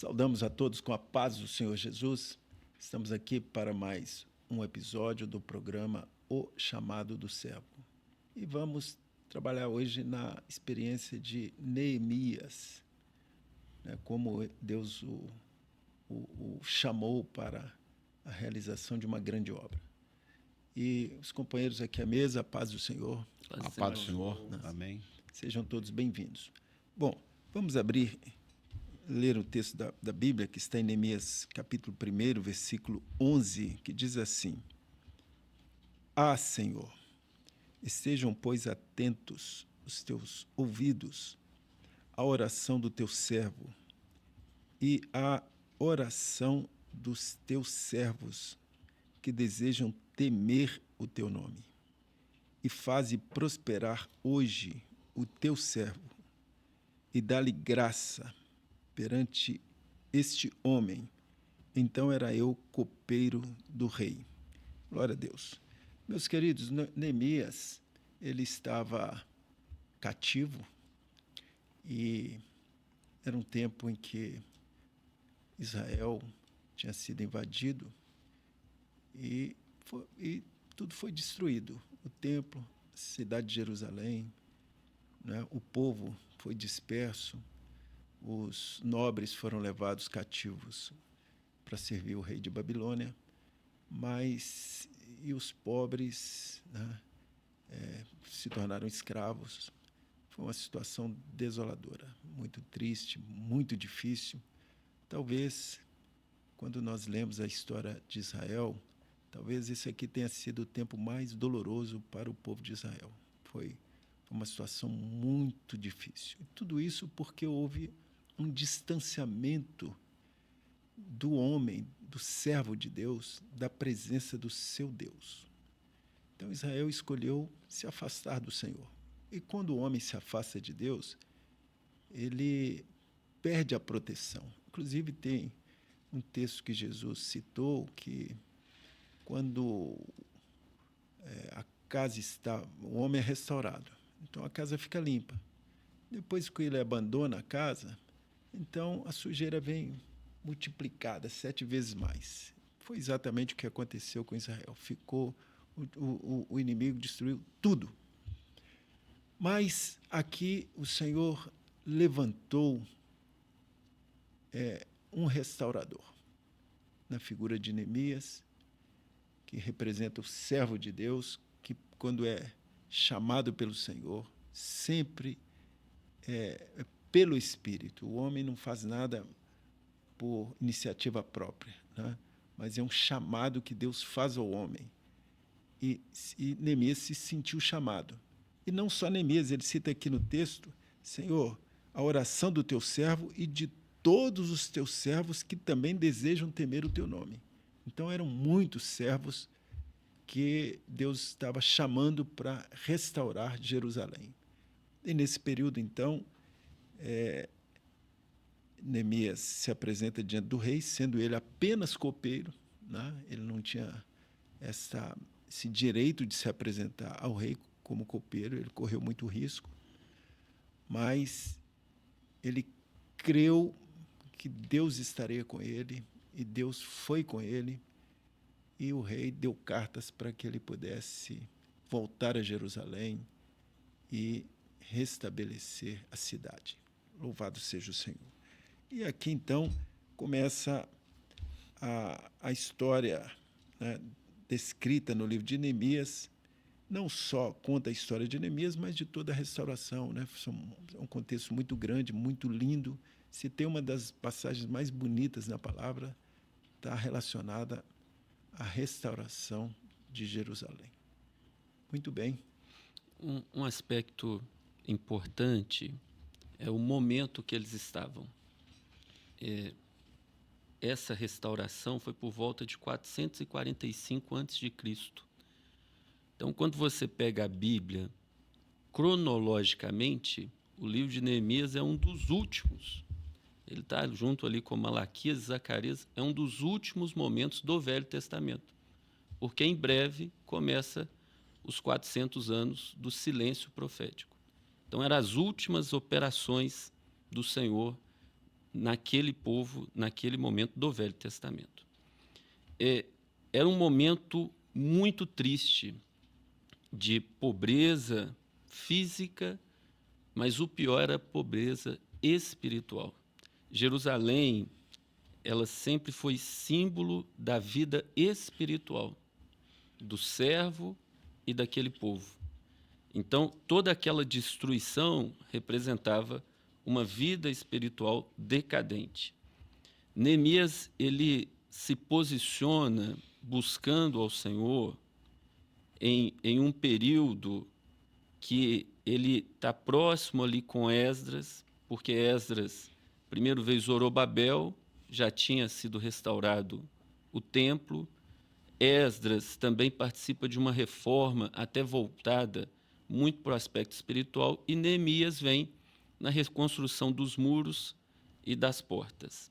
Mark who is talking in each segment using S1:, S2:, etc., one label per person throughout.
S1: Saudamos a todos com a paz do Senhor Jesus. Estamos aqui para mais um episódio do programa O Chamado do Servo. E vamos trabalhar hoje na experiência de Neemias, né, como Deus o chamou para a realização de uma grande obra. E os companheiros aqui à mesa, a paz do Senhor.
S2: A paz do Senhor. Amém.
S1: Sejam todos bem-vindos. Bom, vamos ler o texto da Bíblia, que está em Neemias, capítulo 1, versículo 11, que diz assim: Ah, Senhor, estejam, pois, atentos os teus ouvidos à oração do teu servo e à oração dos teus servos que desejam temer o teu nome. E faze prosperar hoje o teu servo e dá-lhe graça perante este homem. Então era eu copeiro do rei. Glória a Deus. Meus queridos, Neemias, ele estava cativo e era um tempo em que Israel tinha sido invadido e tudo foi destruído. O templo, a cidade de Jerusalém, né? O povo foi disperso, os nobres foram levados cativos para servir o rei de Babilônia, mas e os pobres, né, se tornaram escravos. Foi uma situação desoladora, muito triste, muito difícil. Talvez, quando nós lemos a história de Israel, talvez esse aqui tenha sido o tempo mais doloroso para o povo de Israel. Foi uma situação muito difícil. E tudo isso porque houve um distanciamento do homem, do servo de Deus, da presença do seu Deus. Então Israel escolheu se afastar do Senhor. E quando o homem se afasta de Deus, ele perde a proteção. Inclusive tem um texto que Jesus citou que quando a casa está, o homem é restaurado, então a casa fica limpa. Depois que ele abandona a casa, então a sujeira vem multiplicada 7 vezes mais. Foi exatamente o que aconteceu com Israel. O inimigo destruiu tudo. Mas aqui o Senhor levantou um restaurador, na figura de Neemias, que representa o servo de Deus, que quando é chamado pelo Senhor, sempre pelo Espírito. O homem não faz nada por iniciativa própria, né? Mas é um chamado que Deus faz ao homem. E Neemias se sentiu chamado. E não só Neemias, ele cita aqui no texto: Senhor, a oração do teu servo e de todos os teus servos que também desejam temer o teu nome. Então eram muitos servos que Deus estava chamando para restaurar Jerusalém. E nesse período, então, Neemias se apresenta diante do rei, sendo ele apenas copeiro, né? Ele não tinha esse direito de se apresentar ao rei como copeiro, ele correu muito risco, mas ele creu que Deus estaria com ele, e Deus foi com ele, e o rei deu cartas para que ele pudesse voltar a Jerusalém e restabelecer a cidade. Louvado seja o Senhor. E aqui, então, começa a história, né, descrita no livro de Neemias. Não só conta a história de Neemias, mas de toda a restauração, né? É um contexto muito grande, muito lindo. Se tem uma das passagens mais bonitas na palavra, está relacionada à restauração de Jerusalém. Muito bem.
S2: Um aspecto importante é o momento que eles estavam. Essa restauração foi por volta de 445 a.C. Então, quando você pega a Bíblia, cronologicamente, o livro de Neemias é um dos últimos. Ele está junto ali com Malaquias e Zacarias, é um dos últimos momentos do Velho Testamento, porque em breve começa os 400 anos do silêncio profético. Então, eram as últimas operações do Senhor naquele povo, naquele momento do Velho Testamento. Era um momento muito triste, de pobreza física, mas o pior era a pobreza espiritual. Jerusalém, ela sempre foi símbolo da vida espiritual do servo e daquele povo. Então, toda aquela destruição representava uma vida espiritual decadente. Neemias, ele se posiciona buscando ao Senhor em um período que ele está próximo ali com Esdras, porque Esdras, primeiro veio Zorobabel, já tinha sido restaurado o templo. Esdras também participa de uma reforma até voltada muito para o aspecto espiritual, e Neemias vem na reconstrução dos muros e das portas.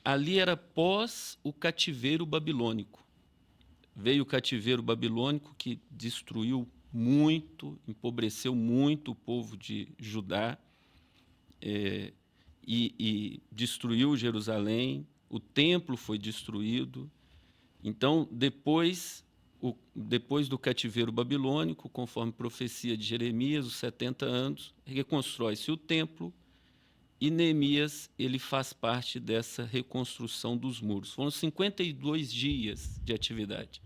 S2: Ali era pós o cativeiro babilônico. Veio o cativeiro babilônico que destruiu muito, empobreceu muito o povo de Judá, e destruiu Jerusalém, o templo foi destruído. Então, depois do cativeiro babilônico, conforme profecia de Jeremias, os 70 anos, reconstrói-se o templo, e Neemias ele faz parte dessa reconstrução dos muros. Foram 52 dias de atividade.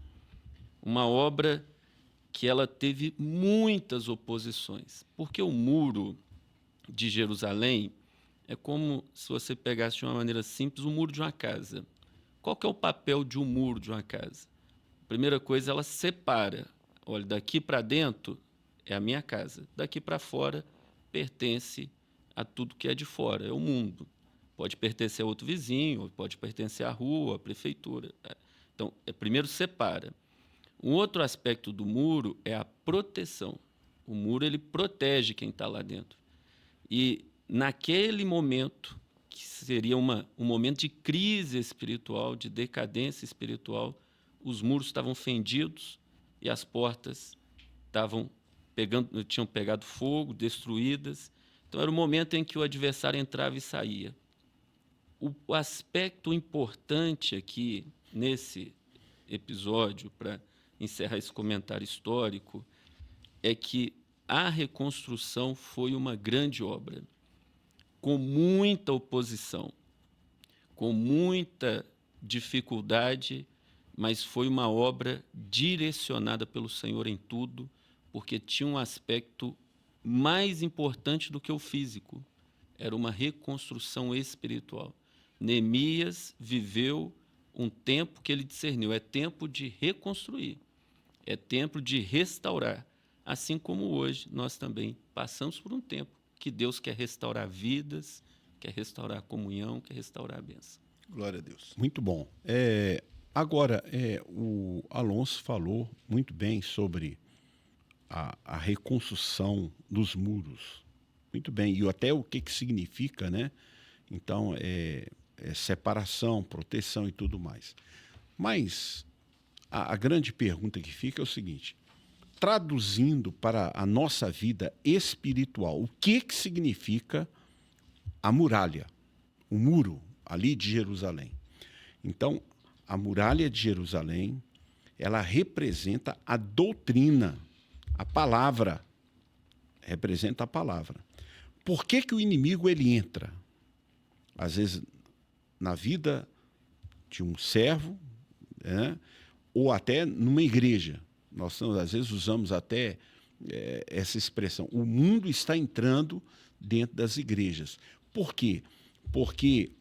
S2: Uma obra que ela teve muitas oposições, porque o muro de Jerusalém é como se você pegasse de uma maneira simples o muro de uma casa. Qual que é o papel de um muro de uma casa? A primeira coisa, ela separa. Olha, daqui para dentro é a minha casa, daqui para fora pertence a tudo que é de fora, é o mundo. Pode pertencer a outro vizinho, pode pertencer à rua, à prefeitura. Então, primeiro separa. Um outro aspecto do muro é a proteção. O muro ele protege quem está lá dentro. E naquele momento, que seria um momento de crise espiritual, de decadência espiritual, os muros estavam fendidos e as portas tinham pegado fogo, destruídas. Então, era o momento em que o adversário entrava e saía. O aspecto importante aqui, nesse episódio, para encerrar esse comentário histórico, é que a reconstrução foi uma grande obra, com muita oposição, com muita dificuldade, mas foi uma obra direcionada pelo Senhor em tudo, porque tinha um aspecto mais importante do que o físico. Era uma reconstrução espiritual. Neemias viveu um tempo que ele discerniu, é tempo de reconstruir, é tempo de restaurar. Assim como hoje nós também passamos por um tempo que Deus quer restaurar vidas, quer restaurar a comunhão, quer restaurar a bênção.
S1: Glória a Deus.
S3: Muito bom. Agora, o Alonso falou muito bem sobre a reconstrução dos muros. Muito bem. E até o que significa, né? Então, separação, proteção e tudo mais. Mas a grande pergunta que fica é o seguinte: traduzindo para a nossa vida espiritual, o que significa a muralha, o muro ali de Jerusalém? Então, a muralha de Jerusalém, ela representa a doutrina, a palavra, representa a palavra. Por que o inimigo ele entra? Às vezes, na vida de um servo, né? Ou até numa igreja. Nós, às vezes, usamos até essa expressão. O mundo está entrando dentro das igrejas. Por quê? Porque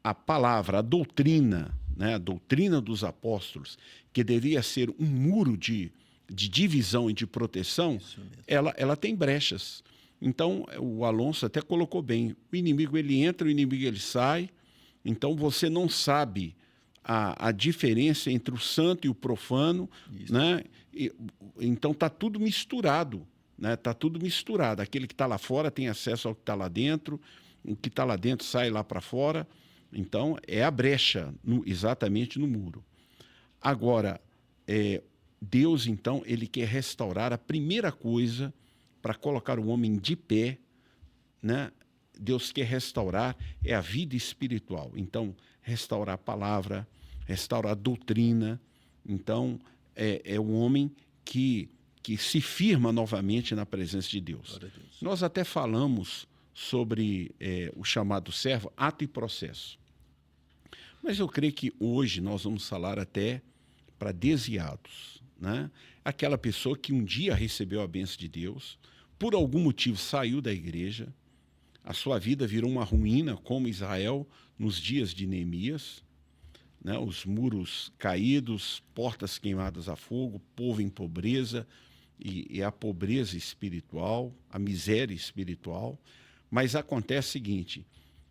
S3: a palavra, a doutrina, né, a doutrina dos apóstolos, que deveria ser um muro de divisão e de proteção, ela tem brechas. Então, o Alonso até colocou bem. O inimigo ele entra, o inimigo ele sai. Então, você não sabe a diferença entre o santo e o profano, né? Então está tudo misturado, né? Está tudo misturado. Aquele que está lá fora tem acesso ao que está lá dentro, o que está lá dentro sai lá para fora. Então é a brecha exatamente no muro. Agora, Deus então ele quer restaurar a primeira coisa para colocar o homem de pé, né? Deus quer restaurar é a vida espiritual. Então, restaurar a palavra, restaurar a doutrina. Então, é um homem que se firma novamente na presença de Deus. Nós até falamos sobre o chamado servo, ato e processo. Mas eu creio que hoje nós vamos falar até para desviados, né? Aquela pessoa que um dia recebeu a bênção de Deus, por algum motivo saiu da igreja, a sua vida virou uma ruína, como Israel nos dias de Neemias, né? Os muros caídos, portas queimadas a fogo, povo em pobreza, e a pobreza espiritual, a miséria espiritual. Mas acontece o seguinte: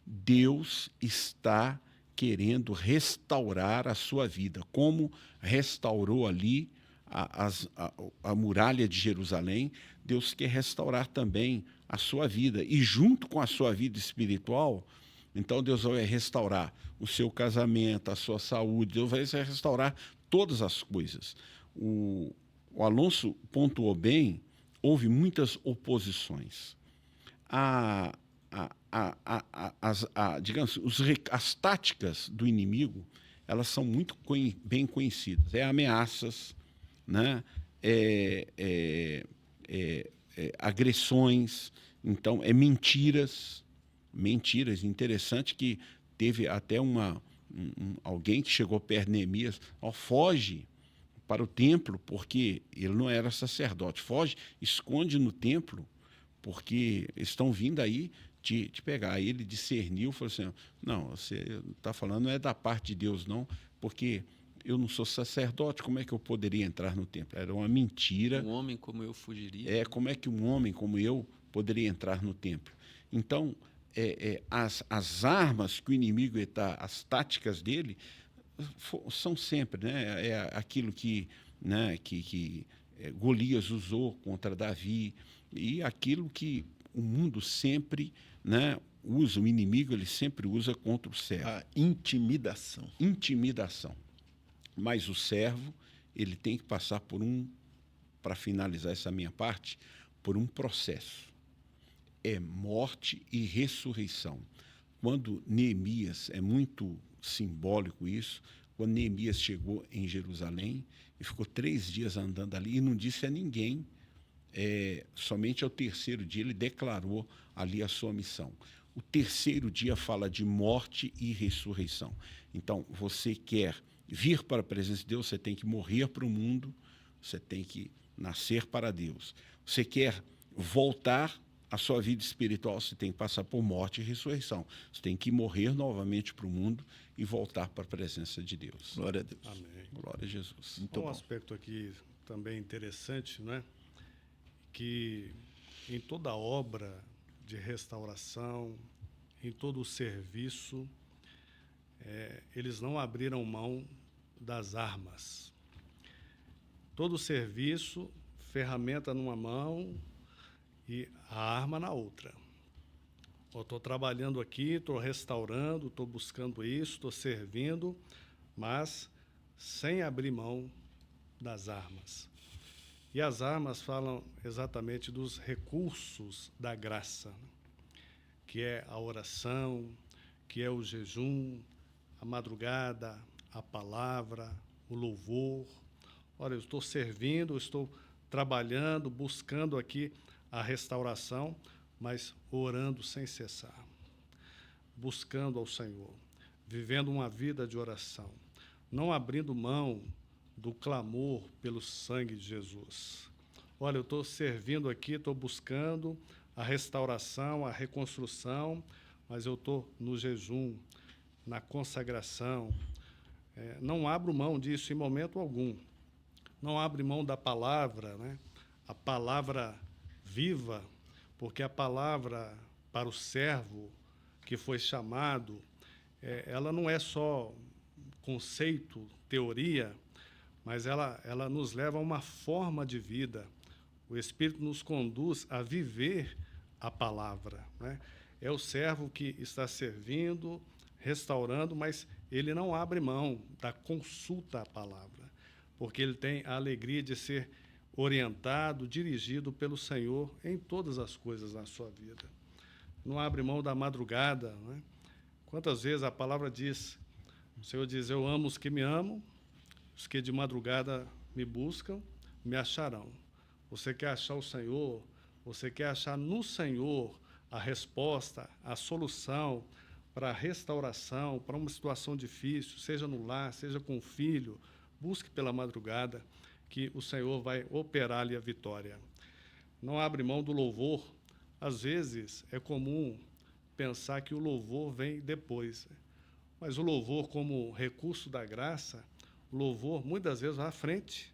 S3: Deus está querendo restaurar a sua vida, como restaurou ali a muralha de Jerusalém. Deus quer restaurar também a sua vida, e junto com a sua vida espiritual, então Deus vai restaurar o seu casamento, a sua saúde, Deus vai restaurar todas as coisas. O Alonso pontuou bem, houve muitas oposições. Digamos, as táticas do inimigo, elas são muito bem conhecidas. Ameaças, né? Agressões, então, mentiras. Mentiras. Interessante que teve até alguém que chegou perto de Neemias: foge para o templo, porque ele não era sacerdote. Foge, esconde no templo, porque estão vindo aí te pegar. Aí ele discerniu, falou assim: não, você está falando, não é da parte de Deus, não, porque eu não sou sacerdote, como é que eu poderia entrar no templo? Era uma mentira.
S2: Um homem como eu fugiria.
S3: Como é que um homem como eu poderia entrar no templo? Então, as armas que o inimigo está, as táticas dele, são sempre, né? Aquilo que Golias usou contra Davi, e aquilo que o mundo sempre, né, usa, o inimigo ele sempre usa contra o servo.
S1: A intimidação.
S3: Intimidação. Mas o servo, ele tem que passar para finalizar essa minha parte, por um processo. É morte e ressurreição. Quando Neemias, é muito simbólico isso, quando Neemias chegou em Jerusalém e ficou 3 dias andando ali e não disse a ninguém, somente ao 3º dia ele declarou ali a sua missão. O 3º dia fala de morte e ressurreição. Então, você quer vir para a presença de Deus, você tem que morrer para o mundo, você tem que nascer para Deus. Você quer voltar à sua vida espiritual, você tem que passar por morte e ressurreição. Você tem que morrer novamente para o mundo e voltar para a presença de Deus.
S1: Glória a Deus.
S4: Amém.
S3: Glória a Jesus.
S1: Muito bom.
S4: Aspecto aqui também interessante, né? Que em toda obra de restauração, em todo o serviço, eles não abriram mão das armas. Todo o serviço, ferramenta numa mão e a arma na outra. Eu estou trabalhando aqui, estou restaurando, estou buscando isso, estou servindo, mas sem abrir mão das armas. E as armas falam exatamente dos recursos da graça, que é a oração, que é o jejum, a madrugada, a palavra, o louvor. Olha, eu estou servindo, eu estou trabalhando, buscando aqui a restauração, mas orando sem cessar, buscando ao Senhor, vivendo uma vida de oração, não abrindo mão do clamor pelo sangue de Jesus. Olha, eu estou servindo aqui, estou buscando a restauração, a reconstrução, mas eu estou no jejum, na consagração. Não abro mão disso em momento algum. Não abro mão da palavra, né? A palavra viva, porque a palavra para o servo que foi chamado, ela não é só conceito, teoria, mas ela nos leva a uma forma de vida. O Espírito nos conduz a viver a palavra, né? É o servo que está servindo, restaurando, mas ele não abre mão da consulta à palavra, porque ele tem a alegria de ser orientado, dirigido pelo Senhor em todas as coisas na sua vida. não abre mão da madrugada. Né? Quantas vezes a palavra diz, o Senhor diz, eu amo os que me amam, os que de madrugada me buscam, me acharão. Você quer achar o Senhor, você quer achar no Senhor a resposta, a solução para a restauração, para uma situação difícil, seja no lar, seja com o filho, busque pela madrugada, que o Senhor vai operar-lhe a vitória. Não abre mão do louvor. Às vezes é comum pensar que o louvor vem depois, mas o louvor como recurso da graça, o louvor muitas vezes vai à frente.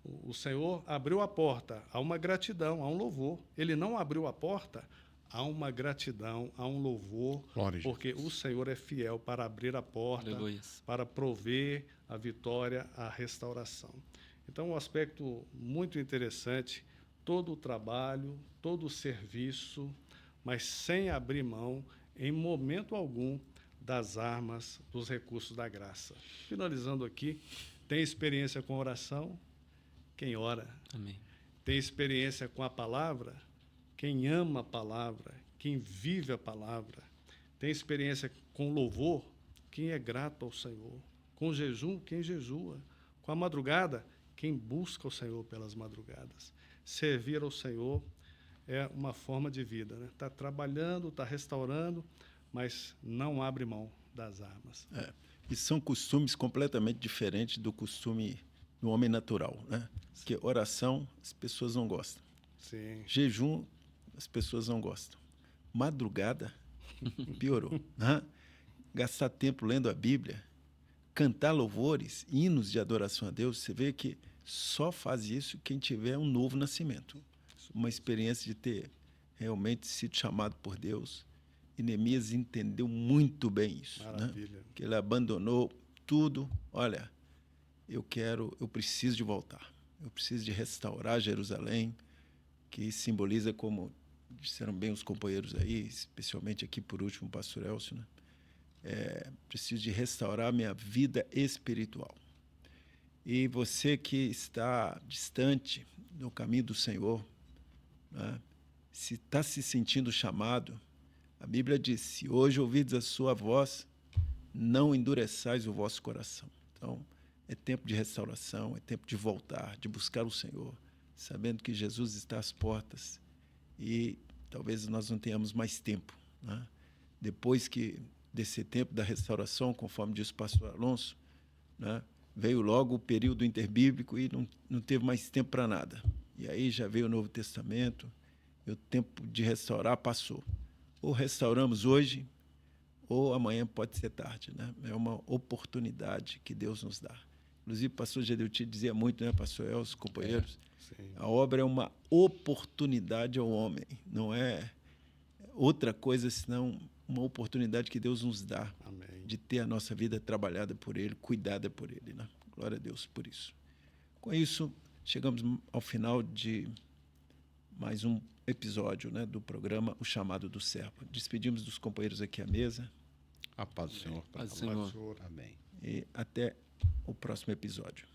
S4: O Senhor abriu a porta, há uma gratidão, há um louvor. Ele não abriu a porta, há uma gratidão, há um louvor, porque o Senhor é fiel para abrir a porta,
S2: Aleluia.
S4: para prover a vitória, a restauração. Então, um aspecto muito interessante, todo o trabalho, todo o serviço, mas sem abrir mão, em momento algum, das armas, dos recursos da graça. Finalizando aqui, tem experiência com oração? Quem ora.
S2: Amém.
S4: Tem experiência com a palavra? Quem ama a palavra, quem vive a palavra. Tem experiência com louvor? Quem é grato ao Senhor. Com jejum? Quem jejua. Com a madrugada? Quem busca o Senhor pelas madrugadas. Servir ao Senhor é uma forma de vida. Né? Está trabalhando, está restaurando, mas não abre mão das armas.
S1: E são costumes completamente diferentes do costume do homem natural, né? Porque oração, as pessoas não gostam.
S4: Sim.
S1: Jejum, as pessoas não gostam. Madrugada, piorou. Né? Gastar tempo lendo a Bíblia, cantar louvores, hinos de adoração a Deus, você vê que só faz isso quem tiver um novo nascimento. Uma experiência de ter realmente sido chamado por Deus. E Neemias entendeu muito bem isso.
S4: Maravilha.
S1: Né? Que ele abandonou tudo. Olha, eu preciso de voltar. Eu preciso de restaurar Jerusalém, que simboliza, como disseram bem os companheiros aí, especialmente aqui por último o pastor Elcio, né? Preciso de restaurar minha vida espiritual. E você que está distante no caminho do Senhor, né? Se está se sentindo chamado, a Bíblia diz, se hoje ouvides a sua voz, não endureçais o vosso coração. Então, é tempo de restauração, é tempo de voltar, de buscar o Senhor, sabendo que Jesus está às portas e talvez nós não tenhamos mais tempo. Né? Depois desse tempo da restauração, conforme disse o pastor Alonso, né, veio logo o período interbíblico e não teve mais tempo para nada. E aí já veio o Novo Testamento e o tempo de restaurar passou. Ou restauramos hoje, ou amanhã pode ser tarde. Né? É uma oportunidade que Deus nos dá. Inclusive, o pastor Gedeuti dizia muito, né, pastor Elcio, companheiros, a obra é uma oportunidade ao homem, não é outra coisa senão uma oportunidade que Deus nos dá.
S4: Amém.
S1: De ter a nossa vida trabalhada por Ele, cuidada por Ele. Né? Glória a Deus por isso. Com isso, chegamos ao final de mais um episódio, né, do programa O Chamado do Servo. Despedimos dos companheiros aqui à mesa.
S3: A paz do Senhor.
S2: Paz do
S4: Paz do
S2: Senhor.
S4: Senhor.
S3: Amém.
S1: E até o próximo episódio.